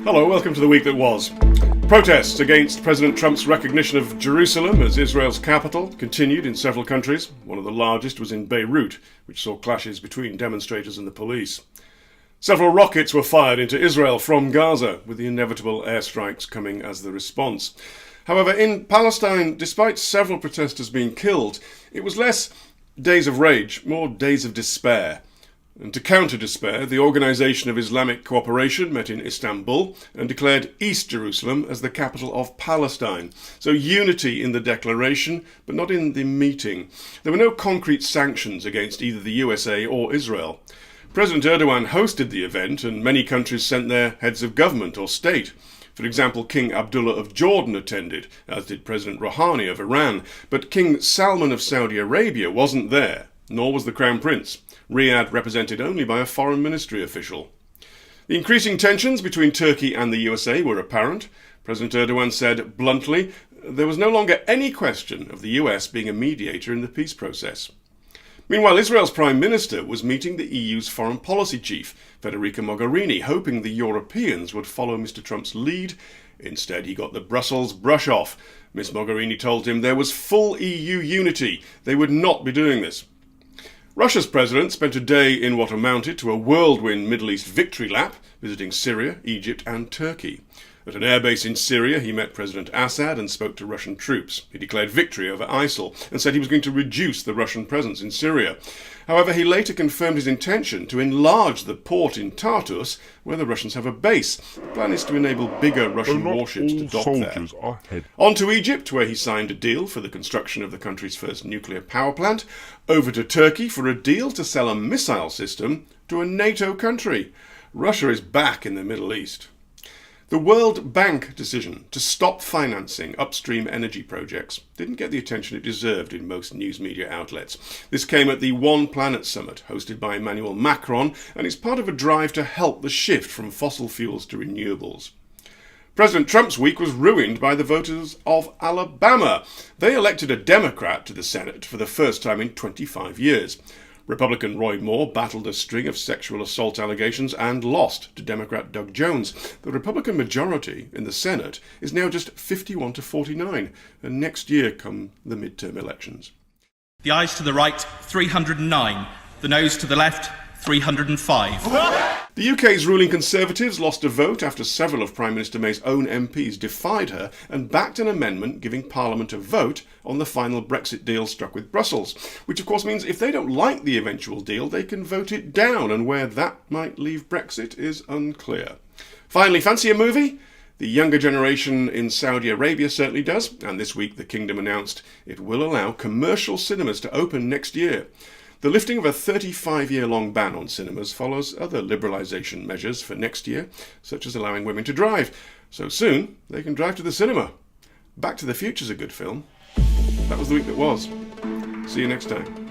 Hello, welcome to the week that was. Protests against President Trump's recognition of Jerusalem as Israel's capital continued in several countries. One of the largest was in Beirut, which saw clashes between demonstrators and the police. Several rockets were fired into Israel from Gaza, with the inevitable airstrikes coming as the response. However, in Palestine, despite several protesters being killed, it was less days of rage, more days of despair. And to counter despair, the Organization of Islamic Co-operation met in Istanbul and declared East Jerusalem as the capital of Palestine. So unity in the declaration, but not in the meeting. There were no concrete sanctions against either the USA or Israel. President Erdogan hosted the event, and many countries sent their heads of government or state. For example, King Abdullah of Jordan attended, as did President Rouhani of Iran. But King Salman of Saudi Arabia wasn't there, nor was the Crown Prince. Riyadh represented only by a foreign ministry official. The increasing tensions between Turkey and the USA were apparent. President Erdogan said bluntly there was no longer any question of the US being a mediator in the peace process. Meanwhile, Israel's Prime Minister was meeting the EU's foreign policy chief, Federica Mogherini, hoping the Europeans would follow Mr. Trump's lead. Instead, he got the Brussels brush off. Ms. Mogherini told him there was full EU unity. They would not be doing this. Russia's president spent a day in what amounted to a whirlwind Middle East victory lap, visiting Syria, Egypt and Turkey. At an airbase in Syria, he met President Assad and spoke to Russian troops. He declared victory over ISIL and said he was going to reduce the Russian presence in Syria. However, he later confirmed his intention to enlarge the port in Tartus, where the Russians have a base. The plan is to enable bigger Russian warships to dock there. On to Egypt, where he signed a deal for the construction of the country's first nuclear power plant. Over to Turkey for a deal to sell a missile system to a NATO country. Russia is back in the Middle East. The World Bank decision to stop financing upstream energy projects didn't get the attention it deserved in most news media outlets. This came at the One Planet Summit, hosted by Emmanuel Macron, and is part of a drive to help the shift from fossil fuels to renewables. President Trump's week was ruined by the voters of Alabama. They elected a Democrat to the Senate for the first time in 25 years. Republican Roy Moore battled a string of sexual assault allegations and lost to Democrat Doug Jones. The Republican majority in the Senate is now just 51 to 49, and next year come the midterm elections. The ayes to the right, 309. The noes to the left, 305. The UK's ruling Conservatives lost a vote after several of Prime Minister May's own MPs defied her and backed an amendment giving Parliament a vote on the final Brexit deal struck with Brussels, which of course means if they don't like the eventual deal, they can vote it down, and where that might leave Brexit is unclear. Finally, fancy a movie? The younger generation in Saudi Arabia certainly does, and this week the kingdom announced it will allow commercial cinemas to open next year. The lifting of a 35-year-long ban on cinemas follows other liberalisation measures for next year, such as allowing women to drive. So soon, they can drive to the cinema. Back to the Future's a good film. That was the week that was. See you next time.